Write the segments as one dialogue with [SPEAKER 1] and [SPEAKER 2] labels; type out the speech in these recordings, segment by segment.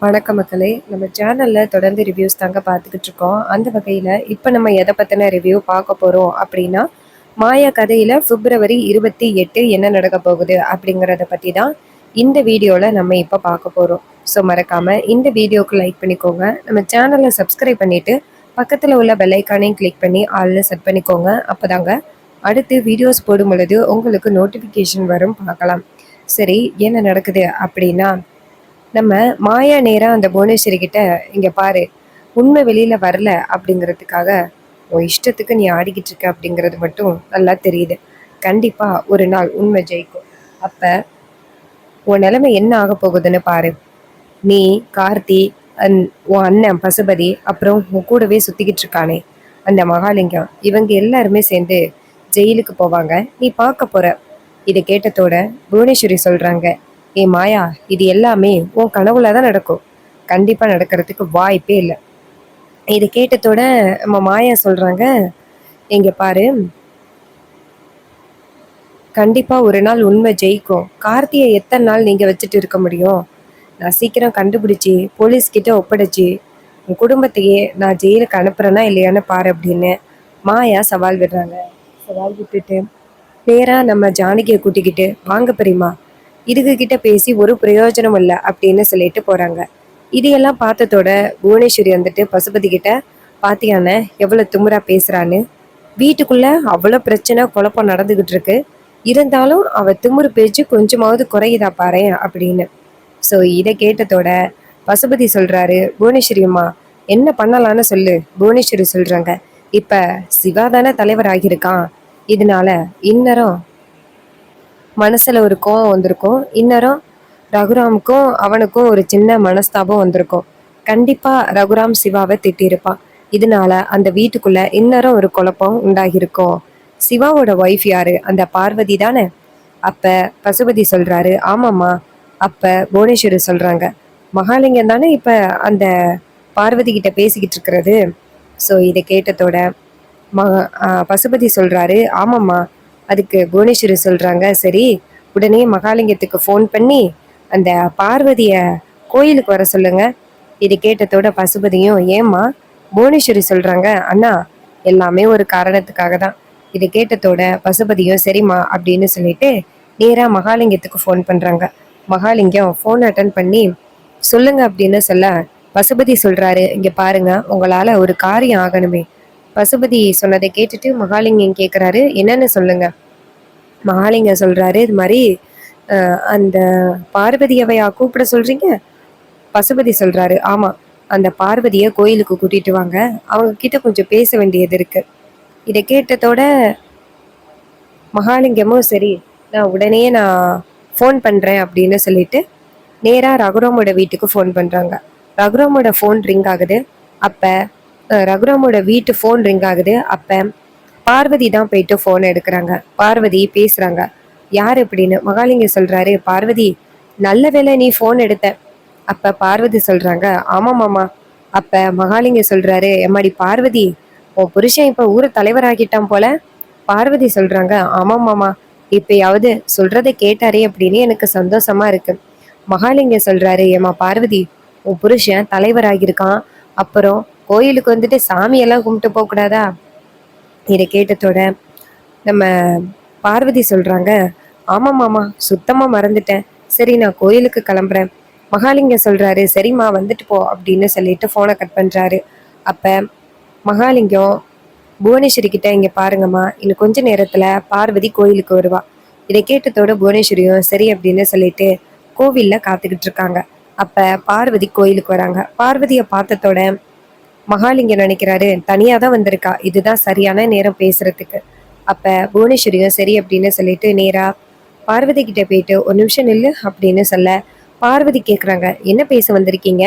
[SPEAKER 1] வணக்கம் மக்களே. நம்ம சேனல்ல தொடர்ந்து ரிவ்யூஸ் தாங்க பார்த்துக்கிட்டு இருக்கோம். அந்த வகையில இப்ப நம்ம எதை பத்தின ரிவ்யூ பார்க்க போறோம் அப்படின்னா, மாயா கதையில பிப்ரவரி 28 என்ன நடக்க போகுது அப்படிங்கிறத பத்தி தான் இந்த வீடியோல நம்ம இப்ப பார்க்க போறோம். ஸோ மறக்காம இந்த வீடியோக்கு லைக் பண்ணிக்கோங்க. நம்ம சேனலை சப்ஸ்கிரைப் பண்ணிட்டு பக்கத்துல உள்ள பெல் ஐக்கானையும் கிளிக் பண்ணி ஆல்ல செட் பண்ணிக்கோங்க. அப்பதாங்க அடுத்து வீடியோஸ் போடும் பொழுது உங்களுக்கு நோட்டிஃபிகேஷன் வரும், பார்க்கலாம். சரி, என்ன நடக்குது அப்படின்னா, நம்ம மாயா நேரா அந்த புவனேஸ்வரி கிட்ட, இங்க பாரு, உண்மை வெளியில வரல அப்படிங்கிறதுக்காக உன் இஷ்டத்துக்கு நீ ஆடிக்கிட்டு இருக்க அப்படிங்கிறது மட்டும் நல்லா தெரியுது. கண்டிப்பா ஒரு நாள் உண்மை ஜெயிக்கும். அப்ப உன் நிலைமை என்ன ஆக போகுதுன்னு பாரு. நீ, கார்த்தி, உன் அண்ணன் பசுபதி, அப்புறம் உன் கூடவே சுத்திக்கிட்டு இருக்கானே அந்த மகாலிங்கம், இவங்க எல்லாருமே சேர்ந்து ஜெயிலுக்கு போவாங்க. நீ பார்க்க போற. இதை கேட்டதோட புவனேஸ்வரி சொல்றாங்க, ஏ மாயா, இது எல்லாமே உன் கனவுல தான் நடக்கும். கண்டிப்பா நடக்கிறதுக்கு வாய்ப்பே இல்லை. இதை கேட்டதோட நம்ம மாயா சொல்றாங்க, இங்க பாரு, கண்டிப்பா ஒரு நாள் உண்மை ஜெயிக்கும். கார்த்தியை எத்தனை நாள் நீங்க வச்சுட்டு இருக்க முடியும்? நான் சீக்கிரம் கண்டுபிடிச்சி போலீஸ் கிட்ட ஒப்படைச்சி உன் குடும்பத்தையே நான் ஜெயிலுக்கு அனுப்புறேன்னா இல்லையான்னு பாரு அப்படின்னு மாயா சவால் விடுறாங்க. சவால் விட்டுட்டு நேரா நம்ம ஜானகியை கூட்டிக்கிட்டு, வாங்க பெரியமா, இதுக்கு கிட்ட பேசி ஒரு பிரயோஜனம் இல்லை அப்படின்னு சொல்லிட்டு போறாங்க. இதையெல்லாம் பார்த்ததோட புவனேஸ்வரி வந்துட்டு பசுபதி கிட்ட, பாத்தியான எவ்வளவு திமிரா பேசுறான்னு, வீட்டுக்குள்ள அவ்வளவு பிரச்சனை குழப்பம் நடந்துகிட்டு இருக்கு, இருந்தாலும் அவ திமிரு பேச்சு கொஞ்சமாவது குறையுதா பாரு அப்படின்னு. ஸோ இதை கேட்டதோட பசுபதி சொல்றாரு, புவனேஸ்வரி அம்மா என்ன பண்ணலான்னு சொல்லு. புவனேஸ்வரி சொல்றாங்க, இப்ப சிவா தானே தலைவர் ஆகியிருக்கான், இதனால இன்னரும் மனசுல ஒரு கோவம் வந்திருக்கும், இன்னரும் ரகுராமுக்கும் அவனுக்கும் ஒரு சின்ன மனஸ்தாபம் வந்திருக்கும். கண்டிப்பா ரகுராம் சிவாவை திட்டிருப்பான். இதனால அந்த வீட்டுக்குள்ள இன்னரும் ஒரு குழப்பம் உண்டாகிருக்கும். சிவாவோட ஒய்ஃப் யாரு? அந்த பார்வதி தானே? அப்ப பசுபதி சொல்றாரு, ஆமாம்மா. அப்ப புவனேஸ்வரி சொல்றாங்க, மகாலிங்கம் தானே இப்ப அந்த பார்வதி கிட்ட பேசிக்கிட்டு இருக்கிறது. ஸோ இதை கேட்டதோட பசுபதி சொல்றாரு, ஆமாம்மா. அதுக்கு புவனேஸ்வரி சொல்றாங்க, சரி, உடனே மகாலிங்கத்துக்கு ஃபோன் பண்ணி அந்த பார்வதிய கோயிலுக்கு வர சொல்லுங்க. இது கேட்டதோட பசுபதியும், ஏம்மா? புவனேஸ்வரி சொல்றாங்க, அண்ணா, எல்லாமே ஒரு காரணத்துக்காக தான். இதை கேட்டதோட பசுபதியும் சரிம்மா அப்படின்னு சொல்லிட்டு நேரா மகாலிங்கத்துக்கு ஃபோன் பண்றாங்க. மகாலிங்கம் ஃபோன் அட்டன் பண்ணி சொல்லுங்க அப்படின்னு சொல்ல, பசுபதி சொல்றாரு, இங்க பாருங்க, உங்களால ஒரு காரியம் ஆகணுமே. பசுபதி சொன்னதை கேட்டுட்டு மகாலிங்கம் கேட்குறாரு, என்னன்னு சொல்லுங்க. மகாலிங்கம் சொல்றாரு, இது மாதிரி அந்த பார்வதியவையா கூப்பிட சொல்றீங்க? பசுபதி சொல்றாரு, ஆமா, அந்த பார்வதியை கோயிலுக்கு கூட்டிட்டு வாங்க, அவங்க கிட்ட கொஞ்சம் பேச வேண்டியது இருக்கு. இதை கேட்டதோட மகாலிங்கமும் சரி, நான் ஃபோன் பண்றேன் அப்படின்னு சொல்லிட்டு நேரா ரகுராமோட வீட்டுக்கு ஃபோன் பண்றாங்க. ரகுராமோட ஃபோன் ரிங் ஆகுது. அப்ப ரகுராமோட வீட்டு ஃபோன் ரிங் ஆகுது. அப்ப பார்வதி தான் போயிட்டு ஃபோன் எடுக்கிறாங்க. பார்வதி பேசுறாங்க. யார் அப்படின்னு மகாலிங்கம் சொல்றாரு, பார்வதி, நல்ல வேளை நீ ஃபோன் எடுத்த. அப்ப பார்வதி சொல்றாங்க, ஆமா மாமா. அப்ப மகாலிங்கம் சொல்றாரு, எம்மாடி பார்வதி, உன் புருஷன் இப்ப ஊரை தலைவராகிட்டான் போல. பார்வதி சொல்றாங்க, ஆமா மாமா, இப்பயாவது சொல்றதை கேட்டாரே அப்படின்னு எனக்கு சந்தோஷமா இருக்கு. மகாலிங்கம் சொல்றாரு, ஏமா பார்வதி, உன் புருஷன் தலைவராகியிருக்கான், அப்புறம் கோயிலுக்கு வந்துட்டு சாமியெல்லாம் கும்பிட்டு போக கூடாதா? இதை கேட்டதோட நம்ம பார்வதி சொல்றாங்க, ஆமா மாமா, சுத்தமா மறந்துட்டேன். சரி, நான் கோயிலுக்கு கிளம்புறேன். மகாலிங்கம் சொல்றாரு, சரிம்மா, வந்துட்டு போ அப்படின்னு சொல்லிட்டு போனை கட் பண்றாரு. அப்ப மகாலிங்கம் புவனேஸ்வரி கிட்ட, இங்க பாருங்கம்மா, இன்னும் கொஞ்ச நேரத்துல பார்வதி கோயிலுக்கு வருவா. இதை கேட்டதோட புவனேஸ்வரியும் சரி அப்படின்னு சொல்லிட்டு கோவில்ல காத்துக்கிட்டு இருக்காங்க. அப்ப பார்வதி கோயிலுக்கு வராங்க. பார்வதியை பார்த்ததோட மகாலிங்கம் நினைக்கிறாரு, தனியா தான் வந்திருக்கா, இதுதான் சரியான நேரம் பேசுறதுக்கு. அப்ப புவனேஸ்வரியும் சரி அப்படின்னு சொல்லிட்டு நேரா பார்வதி கிட்ட போயிட்டு, ஒரு நிமிஷம் நில்லு அப்படின்னு சொல்ல, பார்வதி கேக்குறாங்க, என்ன பேச வந்திருக்கீங்க?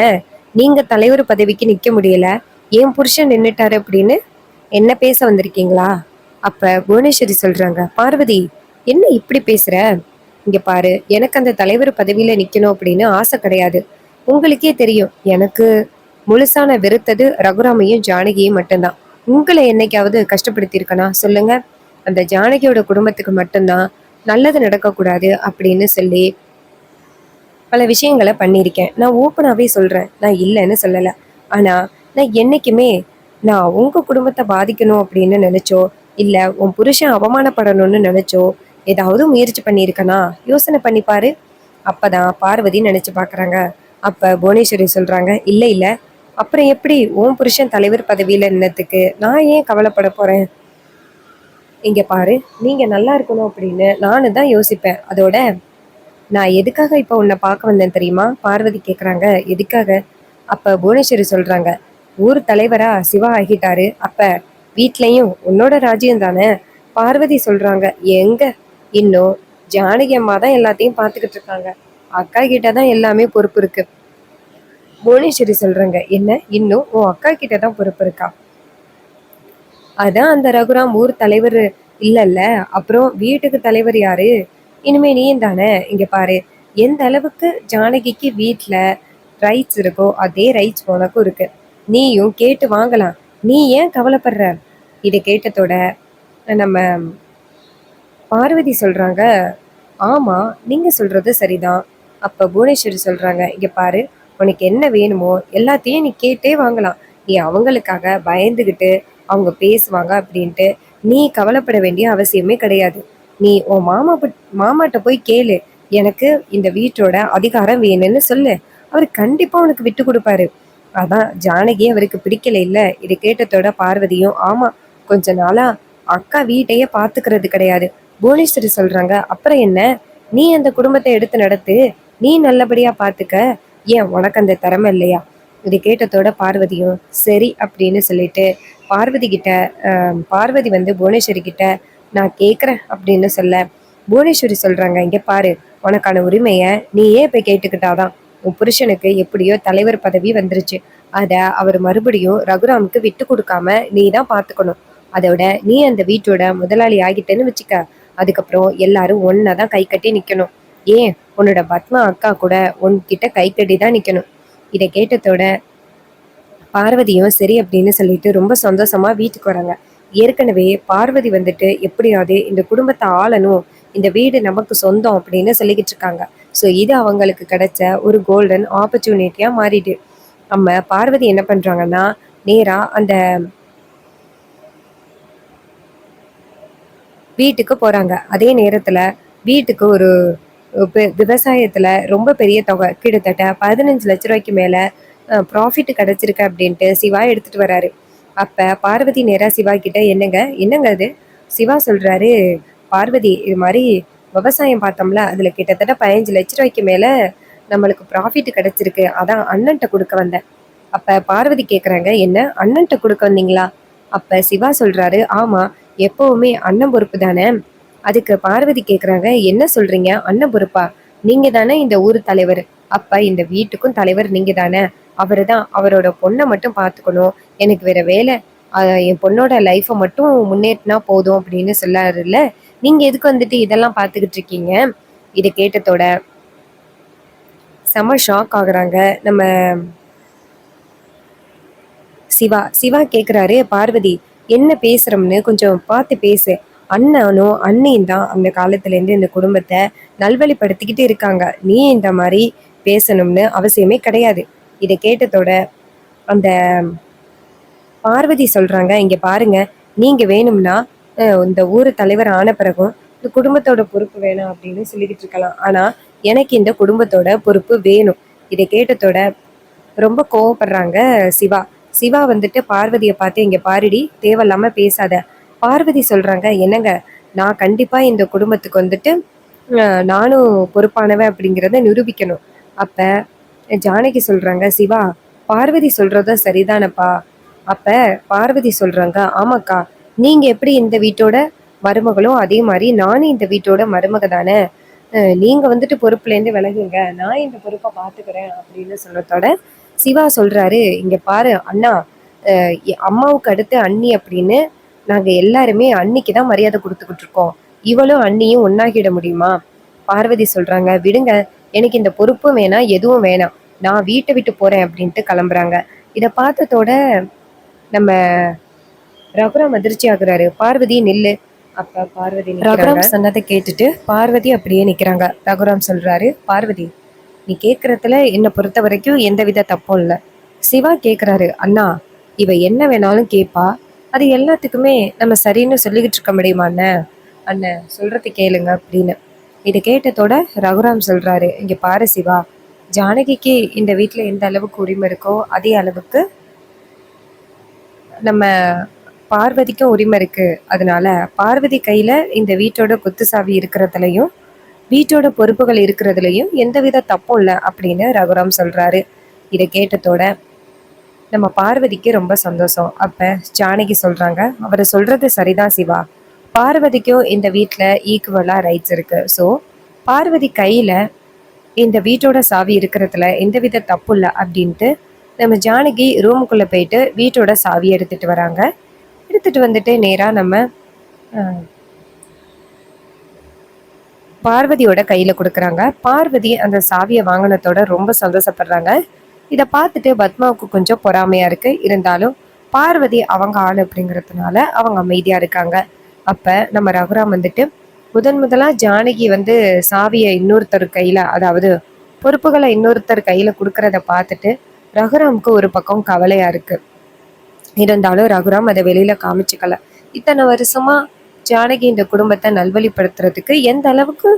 [SPEAKER 1] நீங்க தலைவர் பதவிக்கு நிக்க முடியல, என் புருஷன் நின்னுட்டாரு அப்படின்னு என்ன பேச வந்திருக்கீங்களா? அப்ப புவனேஸ்வரி சொல்றாங்க, பார்வதி, என்ன இப்படி பேசுற? இங்க பாரு, எனக்கு அந்த தலைவர் பதவியில நிக்கணும் அப்படின்னு ஆசை கிடையாது. உங்களுக்கே தெரியும், எனக்கு முழுசான வெறுத்தது ரகுராமையும் ஜானகியும் மட்டும்தான். உங்களை என்னைக்காவது கஷ்டப்படுத்தி இருக்கனா சொல்லுங்க? அந்த ஜானகியோட குடும்பத்துக்கு மட்டும்தான் நல்லது நடக்கக்கூடாது அப்படின்னு சொல்லி பல விஷயங்கள பண்ணியிருக்கேன். நான் ஓப்பனாவே சொல்றேன். நான் இல்லன்னு சொல்லல. ஆனா, நான் என்னைக்குமே நான் உங்க குடும்பத்த பாதிக்கணும் அப்படின்னு நெனச்சோ, இல்ல உன் புருஷன் அவமானப்படணும்னு நெனச்சோ, ஏதாவது முயற்சி பண்ணியிருக்கனா? யோசனை பண்ணி பாரு. அப்பதான் பார்வதி நெனச்சு பாக்குறாங்க. அப்ப புவனேஸ்வரி சொல்றாங்க, "இல்ல, இல்ல. அப்புறம் எப்படி உன் புருஷன் தலைவர் பதவியில நின்னதுக்கு நான் ஏன் கவலைப்பட போறேன்? இங்க பாரு, நீங்க நல்லா இருக்கணும் அப்படின்னு நானு தான் யோசிப்பேன். அதோட நான் எதுக்காக இப்ப உன்னை பார்க்க வந்தேன் தெரியுமா? பார்வதி கேக்குறாங்க. எதுக்காக? அப்ப புவனேஸ்வரி சொல்றாங்க. ஊர் தலைவரா சிவா ஆகிட்டாரு. அப்ப வீட்லயும் உன்னோட ராஜ்யம் தானே? பார்வதி சொல்றாங்க. எங்க? இன்னும் ஜானகி அம்மா தான் எல்லாத்தையும் பார்த்துக்கிட்டு இருக்காங்க. அக்கா கிட்ட தான் எல்லாமே பொறுப்பு இருக்கு. புவனேஸ்வரி சொல்றாங்க. என்ன? இன்னும் உன் அக்கா கிட்ட தான் பொறுப்பு இருக்கா? அதான் அந்த ரகுராம் ஊர் தலைவர் இல்லல்ல. அப்புறம் வீட்டுக்கு தலைவர் யாரு? இனிமே நீயும் தானே. இங்க பாரு, எந்த அளவுக்கு ஜானகிக்கு வீட்ல ரைட்ஸ் இருக்கோ அதே ரைட்ஸ் உனக்கும் இருக்கு. நீயும் கேட்டு வாங்கலாம். நீ ஏன் கவலைப்படுற? இதை கேட்டதோட நம்ம பார்வதி சொல்றாங்க, ஆமா, நீங்க சொல்றது சரிதான். அப்ப புவனேஸ்வரி சொல்றாங்க, இங்க பாரு, உனக்கு என்ன வேணுமோ எல்லாத்தையும் நீ கேட்டே வாங்கலாம். நீ அவங்களுக்காக பயந்துகிட்டு அவங்க பேசுவாங்க அப்படின்ட்டு நீ கவலைப்பட வேண்டிய அவசியமே கிடையாது. நீ உன் மாமாட்ட போய் கேளு. எனக்கு இந்த வீட்டோட அதிகாரம் வேணும்னு சொல்லு. அவர் கண்டிப்பா உனக்கு விட்டு கொடுப்பாரு. அதான் ஜானகி அவருக்கு பிடிக்கல இல்ல. இதை கேட்டதோட பார்வதியும், ஆமா, கொஞ்ச நாளா அக்கா வீட்டையே பாத்துக்கிறது கிடையாது. புவனேஸ்வரி சொல்றாங்க, அப்புறம் என்ன, நீ அந்த குடும்பத்தை எடுத்து நடத்து, நீ நல்லபடியா பாத்துக்க. ஏன் உனக்கு அந்த திறமை இல்லையா? இதை கேட்டதோட பார்வதியும் சரி அப்படின்னு சொல்லிட்டு பார்வதி கிட்ட பார்வதி வந்து புவனேஸ்வரி கிட்ட நான் கேக்குறேன் அப்படின்னு சொல்ல, புவனேஸ்வரி சொல்றாங்க, இங்க பாரு, உனக்கான உரிமைய நீயே இப்ப கேட்டுக்கிட்டாதான். உன் புருஷனுக்கு எப்படியோ தலைவர் பதவி வந்துருச்சு. அத அவர் மறுபடியும் ரகுராமுக்கு விட்டு கொடுக்காம நீ தான் பாத்துக்கணும். அதோட நீ அந்த வீட்டோட முதலாளி ஆகிட்டேன்னு வச்சுக்க. அதுக்கப்புறம் எல்லாரும் ஒன்னாதான் கை கட்டி நிக்கணும். ஏன் உன்னோட பத்மா அக்கா கூட உன்கிட்ட கை கட்டி தான் நிக்கணும். இதை கேட்டதோட பார்வதியும் சரி அப்படின்னு சொல்லிட்டு ரொம்ப சந்தோஷமா வீட்டுக்கு வராங்க. ஏற்கனவே பார்வதி வந்துட்டு எப்படியாவது இந்த குடும்பத்தை ஆளணும், இந்த வீடு நமக்கு சொந்தம் அப்படின்னு சொல்லிக்கிட்டு இருக்காங்க. ஸோ இது அவங்களுக்கு கிடைச்ச ஒரு கோல்டன் ஆப்பர்ச்சுனிட்டியா மாறிட்டு நம்ம பார்வதி என்ன பண்றாங்கன்னா, நேரா அந்த வீட்டுக்கு போறாங்க. அதே நேரத்துல வீட்டுக்கு ஒரு விவசாயத்துல ரொம்ப பெரிய தொகை கிட்டத்தட்ட 15 லட்ச ரூபாய்க்கு மேல ப்ராஃபிட் கிடைச்சிருக்கு அப்படின்ட்டு சிவா எடுத்துட்டு வராரு. அப்ப பார்வதி நேரா சிவா கிட்ட, என்னங்க என்னங்க அது? சிவா சொல்றாரு, பார்வதி இது மாதிரி விவசாயம் பார்த்தோம்ல, அதுல கிட்டத்தட்ட 15 லட்ச ரூபாய்க்கு மேல நம்மளுக்கு ப்ராஃபிட் கிடைச்சிருக்கு. அதான் அண்ணன்ட்ட கொடுக்க வந்தேன். அப்ப பார்வதி கேக்குறாங்க, என்ன அண்ணன்ட்ட கொடுக்க வந்தீங்களா? அப்ப சிவா சொல்றாரு, ஆமா, எப்பவுமே அண்ணன் பொறுப்பு தானே. அதுக்கு பார்வதி கேக்குறாங்க, என்ன சொல்றீங்க, அண்ணன் பொறுப்பா? நீங்க தானே இந்த ஊர் தலைவர். அப்ப இந்த வீட்டுக்கும் தலைவர் நீங்க தானே. அவரு தான் அவரோட பொண்ணை மட்டும் பார்த்துக்கணும். எனக்கு வேற வேலை, என் பொண்ணோட லைஃப்பை மட்டும் முன்னேற்றினா போதும் அப்படின்னு சொல்லாருல்ல. நீங்க எதுக்கு வந்துட்டு இதெல்லாம் பார்த்துக்கிட்டு இருக்கீங்க? இதை கேட்டதோட செம ஷாக் ஆகுறாங்க நம்ம சிவா. சிவா கேக்குறாரு, பார்வதி என்ன பேசுறோம்னு கொஞ்சம் பார்த்து பேசு. அண்ணனும் அண்ணியும் தான் அந்த காலத்துல இருந்து இந்த குடும்பத்தை நல்வழிப்படுத்திக்கிட்டு இருக்காங்க. நீ இந்த மாதிரி பேசணும்னு அவசியமே கிடையாது. இதை கேட்டதோட அந்த பார்வதி சொல்றாங்க, இங்க பாருங்க, நீங்க வேணும்னா இந்த ஊர் தலைவர் ஆன பிறகும் இந்த குடும்பத்தோட பொறுப்பு வேணாம் அப்படின்னு சொல்லிக்கிட்டு இருக்கலாம். ஆனா எனக்கு இந்த குடும்பத்தோட பொறுப்பு வேணும். இதை கேட்டதோட ரொம்ப கோவப்படுறாங்க சிவா. சிவா வந்துட்டு பார்வதியை பார்த்து, இங்க பாருடி, தேவையில்லாம பேசாத. பார்வதி சொல்றாங்க, என்னங்க, நான் கண்டிப்பா இந்த குடும்பத்துக்கு வந்துட்டு நானும் பொறுப்பானவன் அப்படிங்கிறத நிரூபிக்கணும். அப்ப ஜானகி சொல்றாங்க, சிவா, பார்வதி சொல்றதும் சரிதானப்பா. அப்ப பார்வதி சொல்றாங்க, ஆமாக்கா, நீங்க எப்படி இந்த வீட்டோட மருமகளோ அதே மாதிரி நானும் இந்த வீட்டோட மருமக தானே. நீங்க வந்துட்டு பொறுப்புல இருந்து விலகுங்க, நான் இந்த பொறுப்பை பாத்துக்கிறேன் அப்படின்னு சொன்னதோட சிவா சொல்றாரு, இங்க பாரு அண்ணா, அம்மாவுக்கு அடுத்து அண்ணி அப்படின்னு நாங்க எல்லாருமே அண்ணிக்கு தான் மரியாதை கொடுத்துக்கிட்டு இருக்கோம். இவளும் அண்ணியும் ஒன்னாகிட முடியுமா? பார்வதி சொல்றாங்க, விடுங்க, எனக்கு இந்த பொறுப்பும் வேணாம், எதுவும் வேணாம், நான் வீட்டை விட்டு போறேன் அப்படின்ட்டு கிளம்புறாங்க. இதை பார்த்ததோட நம்ம ரகுராம் அதிர்ச்சி ஆகுறாரு. பார்வதி நில்லு. அப்ப பார்வதி ரகுராம் சொன்னதை கேட்டுட்டு பார்வதி அப்படியே நிக்கிறாங்க. ரகுராம் சொல்றாரு, பார்வதி, நீ கேட்கறதுல என்னை பொறுத்த வரைக்கும் எந்தவித தப்பும் இல்லை. சிவா கேட்குறாரு, அண்ணா இவ என்ன வேணாலும் கேட்பா, அது எல்லாத்துக்குமே நம்ம சரின்னு சொல்லிக்கிட்டு இருக்க முடியுமா அண்ணன்? அண்ணன் சொல்றது கேளுங்க அப்படின்னு. இதை கேட்டதோட ரகுராம் சொல்றாரு, இங்க பாரு சிவா, ஜானகிக்கு இந்த வீட்டுல எந்த அளவுக்கு உரிமை இருக்கோ அதே அளவுக்கு நம்ம பார்வதிக்கும் உரிமை இருக்கு. அதனால பார்வதி கையில இந்த வீட்டோட குத்து சாவி இருக்கிறதுலையும் வீட்டோட பொறுப்புகள் இருக்கிறதுலையும் எந்தவித தப்பும் இல்லை அப்படின்னு ரகுராம் சொல்றாரு. இதை கேட்டதோட நம்ம பார்வதிக்கு ரொம்ப சந்தோஷம். அப்ப ஜானகி சொல்றாங்க, அவர் சொல்றது சரிதான் சிவா, பார்வதிக்கும் இந்த வீட்டில் ஈக்குவலா ரைட்ஸ் இருக்கு. ஸோ பார்வதி கையில இந்த வீட்டோட சாவி இருக்கிறதுல எந்தவித தப்பு இல்லை அப்படின்ட்டு நம்ம ஜானகி ரூமுக்குள்ள போயிட்டு வீட்டோட சாவி எடுத்துட்டு வராங்க. எடுத்துட்டு வந்துட்டு நேரா நம்ம பார்வதியோட கையில கொடுக்குறாங்க. பார்வதி அந்த சாவியை வாங்கினதோட ரொம்ப சந்தோஷப்படுறாங்க. இதை பார்த்துட்டு பத்மாவுக்கு கொஞ்சம் பொறாமையா இருக்கு. இருந்தாலும் பார்வதி அவங்க ஆள் அப்படிங்கிறதுனால அவங்க அமைதியா இருக்காங்க. அப்ப நம்ம ரகுராம் வந்துட்டு முதலா ஜானகி வந்து சாவியை இன்னொருத்தர் கையில, அதாவது பொறுப்புகளை இன்னொருத்தர் கையில கொடுக்கறத பார்த்துட்டு ரகுராமுக்கு ஒரு பக்கம் கவலையா இருக்கு. இருந்தாலும் ரகுராம் அதை வெளியில காமிச்சுக்கல. இத்தனை வருஷமா ஜானகி இந்த குடும்பத்தை நல்வழிப்படுத்துறதுக்கு எந்த அளவுக்கு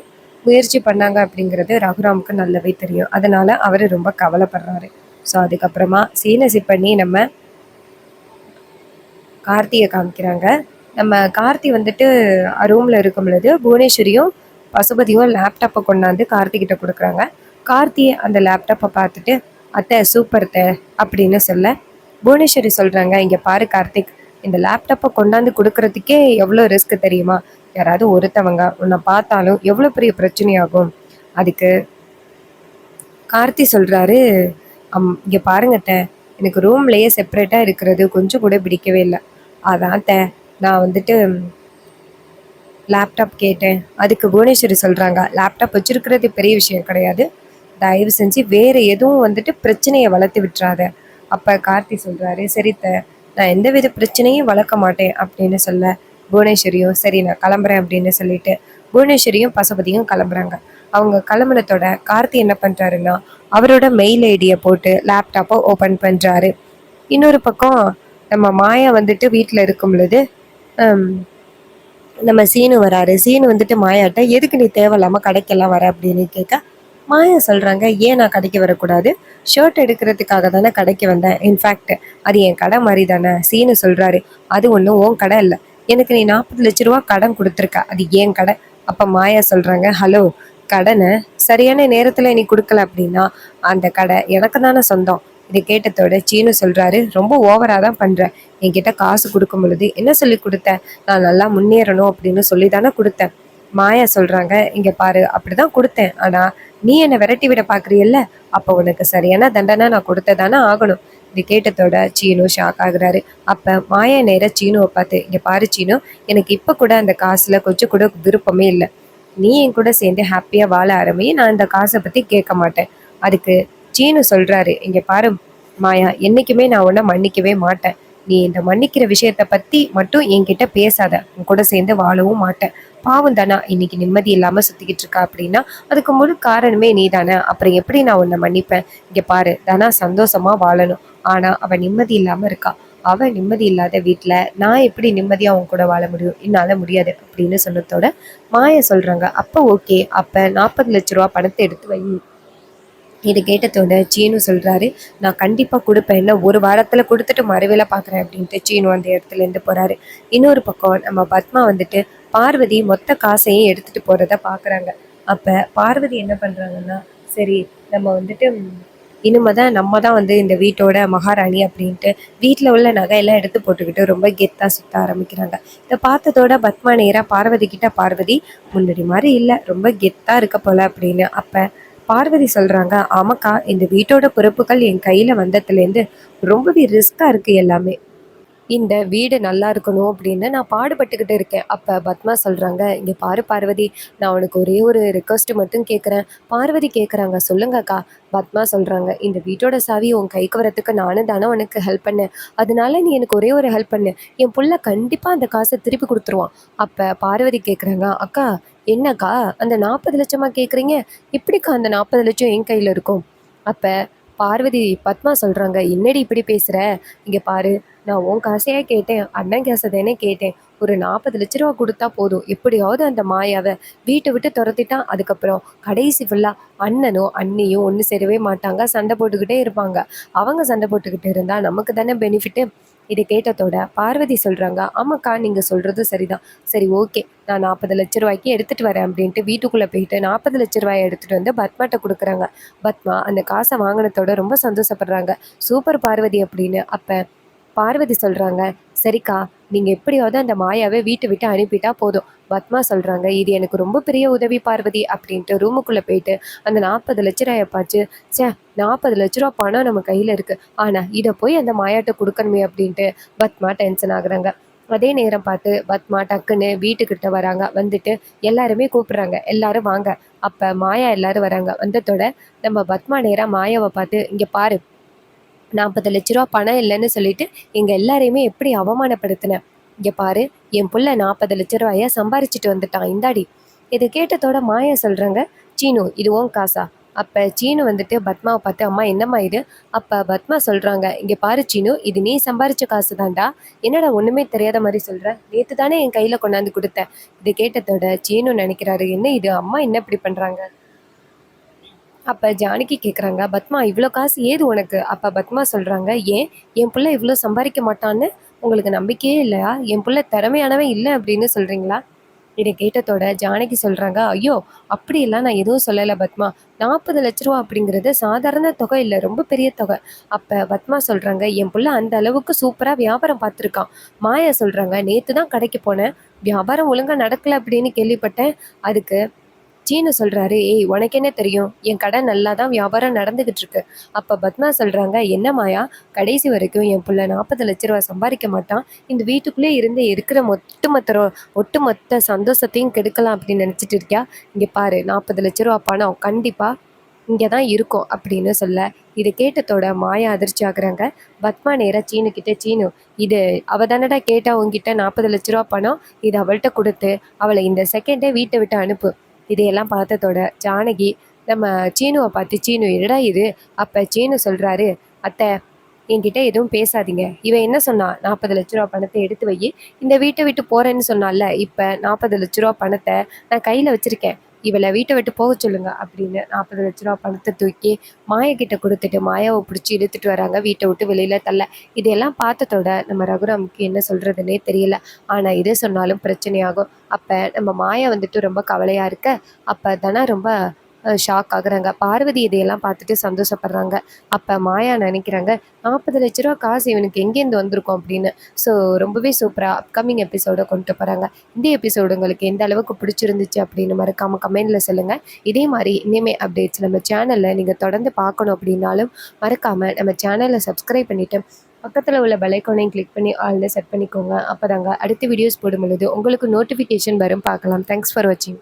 [SPEAKER 1] முயற்சி பண்ணாங்க அப்படிங்கிறது ரகுராமுக்கு நல்லாவே தெரியும். அதனால அவரு ரொம்ப கவலைப்படுறாரு. ஸோ அதுக்கப்புறமா சீனசி பண்ணி நம்ம கார்த்தியை காமிக்கிறாங்க. நம்ம கார்த்தி வந்துட்டு ரூம்ல இருக்கும் பொழுது புவனேஸ்வரியும் பசுபதியும் லேப்டாப்பை கொண்டாந்து கார்த்திகிட்ட கொடுக்குறாங்க. கார்த்தி அந்த லேப்டாப்பை பார்த்துட்டு, அத்தை சூப்பர் அத்தை அப்படின்னு சொல்ல, புவனேஸ்வரி சொல்றாங்க, இங்க பாரு கார்த்திக், இந்த லேப்டாப்பை கொண்டாந்து கொடுக்கறதுக்கே எவ்வளோ ரிஸ்க் தெரியுமா? யாராவது ஒருத்தவங்க உன்னை பார்த்தாலும் எவ்வளோ பெரிய பிரச்சனையாகும். அதுக்கு கார்த்தி சொல்றாரு, இங்க பாருங்க அத்தை, எனக்கு ரூம்லயே செப்பரேட்டா இருக்கிறது கொஞ்சம் கூட பிடிக்கவே இல்லை. அதான் அத்தை நான் வந்துட்டு லேப்டாப் கேட்டேன். அதுக்கு புவனேஸ்வரி சொல்றாங்க, லேப்டாப் வச்சிருக்கிறது பெரிய விஷயம் கிடையாது, தயவு செஞ்சு வேற எதுவும் வந்துட்டு பிரச்சனையை வளர்த்து விட்டுறாத. அப்ப கார்த்தி சொல்றாரு, சரித்த, நான் எந்த வித பிரச்சனையும் வளர்க்க மாட்டேன் அப்படின்னு சொல்ல, புவனேஸ்வரியும் சரி நான் கிளம்புறேன் அப்படின்னு சொல்லிட்டு புவனேஸ்வரியும் பசுபதியும் கிளம்புறாங்க. அவங்க கிளம்புனதோட கார்த்தி என்ன பண்றாருன்னா அவரோட மெயில் ஐடியை போட்டு லேப்டாப்பை ஓபன் பண்றாரு. இன்னொரு பக்கம் நம்ம மாயா வந்துட்டு வீட்டில் இருக்கும் பொழுது நம்ம சீனு வராரு. சீனு வந்துட்டு மாயாட்ட, எதுக்கு நீ தேவையில்லாம கடைக்கெல்லாம் வர அப்படின்னு கேட்க, மாயா சொல்றாங்க, ஏன் நான் கடைக்கு வரக்கூடாது, ஷர்ட் எடுக்கிறதுக்காக தானே கடைக்கு வந்தேன், இன்ஃபேக்ட் அது என் கடை மாதிரி தானே. சீனு சொல்றாரு, அது ஒன்றும் உன் கடை இல்லை, எனக்கு நீ 40 லட்ச ரூபா கடன் கொடுத்துருக்க, அது ஏன் கடை. அப்ப மாயா சொல்றாங்க, ஹலோ, கடனை சரியான நேரத்துல நீ கொடுக்கல அப்படின்னா அந்த கடை எனக்கு தானே சொந்தம். இதை கேட்டதோட சீனு சொல்றாரு, ரொம்ப ஓவரா தான் பண்ற, என்கிட்ட காசு கொடுக்கும் பொழுது என்ன சொல்லி கொடுத்த, நான் நல்லா முன்னேறணும் அப்படின்னு சொல்லி தானே கொடுத்தேன். மாயா சொல்றாங்க, இங்க பாரு, அப்படிதான் கொடுத்தேன், ஆனா நீ என்னை விரட்டி விட பாக்குறியல்ல, அப்ப உனக்கு சரியான தண்டனை நான் கொடுத்ததானே ஆகணும். இது கேட்டதோட சீனு ஷாக் ஆகுறாரு. அப்ப மாயா நேர சீனுவை பார்த்து, இங்க பாரு சீனு, எனக்கு இப்ப கூட அந்த காசுல கொஞ்சம் கூட விருப்பமே இல்லை, நீ என் கூட சேர்ந்து ஹாப்பியா வாழ ஆரம்பி, நான் இந்த காசை பத்தி கேட்க மாட்டேன். அதுக்கு சீனு சொல்றாரு, இங்க பாரு மாயா, என்னைக்குமே நான் உன்னை மன்னிக்கவே மாட்டேன், நீ இந்த மன்னிக்கிற விஷயத்த பத்தி மட்டும் என்கிட்ட பேசாத, உன் கூட சேர்ந்து வாழவும் மாட்டேன். பாவம் தானா இன்னைக்கு நிம்மதி இல்லாம சுத்திக்கிட்டு இருக்கா அப்படின்னா அதுக்கு முழு காரணமே நீ தானே, அப்புறம் எப்படி நான் உன்னை மன்னிப்பேன். இங்க பாரு, தானா சந்தோஷமா வாழணும், ஆனா அவ நிம்மதி இல்லாம இருக்கா, அவ நிம்மதி இல்லாத வீட்டுல நான் எப்படி நிம்மதியா அவங்க கூட வாழ முடியும், என்னால முடியாது அப்படின்னு சொன்னதோட மாயா சொல்றாங்க, அப்ப ஓகே, அப்ப 40 லட்ச ரூபா பணத்தை எடுத்து வை. இது கேட்டதோட சீனு சொல்றாரு, நான் கண்டிப்பா கொடுப்பேன், என்ன ஒரு வாரத்துல கொடுத்துட்டு மறுவேளை பாக்குறேன் அப்படின்ட்டு சீனு அந்த இடத்துல இருந்து போறாரு. இன்னொரு பக்கம் நம்ம பத்மா வந்துட்டு பார்வதி மொத்த காசையும் எடுத்துட்டு போறத பாக்குறாங்க. அப்ப பார்வதி என்ன பண்றாங்கன்னா, சரி நம்ம வந்துட்டு இனிமேதான் நம்ம தான் வந்து இந்த வீட்டோட மகாராணி அப்படின்ட்டு வீட்டில் உள்ள நகையெல்லாம் எடுத்து போட்டுக்கிட்டு ரொம்ப கெத்தா சுத்த ஆரம்பிக்கிறாங்க. இதை பார்த்ததோட பத்மா நேரா பார்வதி கிட்ட, பார்வதி முன்னாடி மாதிரி இல்லை, ரொம்ப கெத்தா இருக்க போல அப்படின்னு. அப்ப பார்வதி சொல்றாங்க, ஆமாக்கா, இந்த வீட்டோட பொறுப்புகள் என் கையில வந்ததுலேருந்து ரொம்பவே ரிஸ்கா இருக்கு எல்லாமே. இந்த வீடு நல்லா இருக்கணும் அப்படின்னு நான் பாடுபட்டுக்கிட்டு இருக்கேன். அப்ப பத்மா சொல்றாங்க, "இங்க பாரு பார்வதி, நான் உனக்கு ஒரே ஒரு ரிக்வெஸ்ட் மட்டும் கேட்குறேன்." பார்வதி கேட்குறாங்க, "சொல்லுங்க அக்கா." பத்மா சொல்றாங்க, "இந்த வீட்டோட சாவி உன் கைக்கு வரதுக்கு நானும் தானே உனக்கு ஹெல்ப் பண்ணேன். அதனால நீ எனக்கு ஒரே ஒரு ஹெல்ப் பண்ணு. என் புள்ள கண்டிப்பா அந்த காசை திருப்பி குடுத்துருவான்." அப்ப பார்வதி கேட்குறாங்க, "அக்கா என்னக்கா அந்த 40,00,000 கேட்குறீங்க? எப்படிக்கா அந்த 40,00,000 என் கையில இருக்கும்?" அப்ப பார்வதி பத்மா சொல்றாங்க, "என்னடி இப்படி பேசுற? இங்க பாரு, நான் உன் காசையா கேட்டேன், அண்ணன் காசை தானே கேட்டேன். ஒரு 40,00,000 குடுத்தா போதும். எப்படியாவது அந்த மாயாவ வீட்ட விட்டு தொரத்திட்டா, அதுக்கப்புறம் கடைசி ஃபுல்லா அண்ணனும், அண்ணியும் ஒண்ணு சேரவே மாட்டாங்க. சண்டை போட்டுக்கிட்டே இருப்பாங்க. அவங்க சண்டை போட்டுக்கிட்டு இருந்தா நமக்கு தானே பெனிஃபிட்டு." இத கேட்டதோட பார்வதி சொல்றாங்க, "ஆமாக்கா, நீங்க சொல்றதும் சரிதான். சரி ஓகே, நான் 40,00,000 எடுத்துட்டு வரேன்." அப்படின்ட்டு வீட்டுக்குள்ள போயிட்டு 40,00,000 எடுத்துட்டு வந்து பத்மாட்ட குடுக்குறாங்க. பத்மா அந்த காசை வாங்கினதோட ரொம்ப சந்தோஷப்படுறாங்க. "சூப்பர் பார்வதி" அப்படின்னு. அப்ப பார்வதி சொல்றாங்க, "சரிக்கா, நீங்க எப்படியாவது அந்த மாயாவ வீட்ட விட்டு அனுப்பிட்டா போதும்." பத்மா சொல்றாங்க, "இது எனக்கு ரொம்ப பெரிய உதவி பார்வதி." அப்படின்ட்டு ரூமுக்குள்ள போயிட்டு அந்த 40,00,000 பாச்சு, ச்சே, 40,00,000 பணம் நம்ம கையில இருக்கு. ஆனா இத போய் அந்த மாயாட்ட குடுக்கணுமே அப்படின்ட்டு பத்மா டென்ஷன் ஆகுறாங்க. அதே நேரம் பார்த்து பத்மா டக்குன்னு வீட்டுக்கிட்ட வராங்க. வந்துட்டு எல்லாருமே கூப்பிடுறாங்க. எல்லாரும் வாங்க. அப்ப மாயா எல்லாரும் வராங்க. வந்ததோட நம்ம பத்மா நேரா மாயாவ பார்த்து, "இங்க பாரு, 40,00,000 பணம் இல்லைன்னு சொல்லிட்டு எங்க எல்லாரையுமே எப்படி அவமானப்படுத்தின. இங்க பாரு, என் புள்ள 40,00,000 சம்பாரிச்சுட்டு வந்துட்டான், இந்தாடி." இதை கேட்டதோட மாயா சொல்றாங்க, "சீனு, இது உன் காசா?" அப்ப சீனு வந்துட்டு பத்மாவை பார்த்து, "அம்மா என்னம்மா இது?" அப்ப பத்மா சொல்றாங்க, "இங்க பாரு சீனு, இது நீ சம்பாரிச்ச காசு தான்டா. என்னடா ஒண்ணுமே தெரியாத மாதிரி சொல்ற? நேத்து தானே என் கையில கொண்டாந்து கொடுத்த." இதை கேட்டதோட சீனு நினைக்கிறாரு, என்ன இது, அம்மா என்ன இப்படி பண்றாங்க. அப்ப ஜானகி கேட்குறாங்க, "பத்மா, இவ்ளோ காசு ஏது உனக்கு?" அப்ப பத்மா சொல்றாங்க, "ஏன், என் புள்ள இவ்ளோ சம்பாரிக்க மாட்டான்னு உங்களுக்கு நம்பிக்கையே இல்லையா? என் புள்ள திறமையானவன் இல்ல அப்படின்னு சொல்றீங்களா?" இத கேட்டதோட ஜானகி சொல்றாங்க, "ஐயோ! அப்படியெல்லாம் நான் எதுவும் சொல்லல பத்மா. 40,00,000 அப்படிங்கிறது சாதாரண தொகை இல்ல. ரொம்ப பெரிய தொகை." அப்ப பத்மா சொல்றாங்க, "என் புள்ள அந்த அளவுக்கு சூப்பரா வியாபாரம் பார்த்துருக்கான்." மாயா சொல்றாங்க, "நேத்து தான் கடைக்கு போனேன். வியாபாரம் ஒழுங்கா நடக்கல அப்படின்னு கேள்விப்பட்டேன்." அதுக்கு சீனு சொல்றாரு, "ஏய், உனக்கு என்ன தெரியும்? என் கடை நல்லா தான் வியாபாரம் நடந்துகிட்டு இருக்கு." அப்ப பத்மா சொல்றாங்க, "என்ன மாயா, கடைசி வரைக்கும் என் புள்ள 40,00,000 சம்பாதிக்க மாட்டான். இந்த வீட்டுக்குள்ளே இருந்து இருக்கிற ஒட்டுமொத்த சந்தோஷத்தையும் கெடுக்கலாம் அப்படின்னு நினைச்சிட்டு இருக்கியா? இங்க பாரு, 40,00,000 பணம் கண்டிப்பா இங்க தான் இருக்கும்." அப்படின்னு சொல்ல, இதை கேட்டதோட மாயா அதிர்ச்சி ஆகுறாங்க. பத்மா நேரா சீனு கிட்ட, "சீனு, இது அவ தானடா கேட்டா உன்கிட்ட 40,00,000 பணம். இது அவள்கிட்ட கொடுத்து அவளை இந்த செகண்டே வீட்டை விட்டு அனுப்பு." இதையெல்லாம் பார்த்ததோட ஜானகி நம்ம சீனுவை பார்த்து, "சீனு, என்னடா இது?" அப்ப சீனு சொல்றாரு, "அத்தை, என்கிட்ட எதுவும் பேசாதீங்க. இவன் என்ன சொன்னா, 40,00,000 பணத்தை எடுத்து வை, இந்த வீட்டை விட்டு போறேன்னு சொன்னால, இப்ப 40,00,000 பணத்தை நான் கையில வச்சிருக்கேன். இவளை வீட்டை விட்டு போக சொல்லுங்க." அப்படின்னு 40,00,000 பணத்தை தூக்கி மாயா கிட்ட கொடுத்துட்டு மாயாவை பிடிச்சி இழுத்துட்டு வராங்க வீட்டை விட்டு வெளியில தள்ள. இதையெல்லாம் பார்த்ததோட நம்ம ரகுராமுக்கு என்ன சொல்றதுன்னே தெரியல. ஆனா இதை சொன்னாலும் பிரச்சனையாகும். அப்ப நம்ம மாயா வந்துட்டு ரொம்ப கவலையா இருக்க, அப்ப தனா ரொம்ப ஷாக் ஆகுறாங்க. பார்வதி இதையெல்லாம் பார்த்துட்டு சந்தோஷப்படுறாங்க. அப்ப மாயா நினைக்கிறாங்க, 40,00,000 காசு இவனுக்கு எங்கேருந்து வந்திருக்கும் அப்படின்னு. ஸோ ரொம்பவே சூப்பரா அப்கமிங் எபிசோட கொண்டு போறாங்க. இந்த எபிசோடு உங்களுக்கு எந்த அளவுக்கு பிடிச்சிருந்துச்சு அப்படின்னு மறக்காம கமெண்ட்ல சொல்லுங்க. இதே மாதிரி இனிமே அப்டேட்ஸ் நம்ம சேனல்ல நீங்க தொடர்ந்து பார்க்கணும் அப்படின்னாலும் மறக்காம நம்ம சேனலை சப்ஸ்கிரைப் பண்ணிட்டு பக்கத்துல உள்ள பெல் ஐகானையும் கிளிக் பண்ணி ஆல்ல செட் பண்ணிக்கோங்க. அப்பதாங்க அடுத்த வீடியோஸ் போடும் பொழுது உங்களுக்கு நோட்டிஃபிகேஷன் வரும். பார்க்கலாம். தேங்க்ஸ் ஃபார் வாட்சிங்.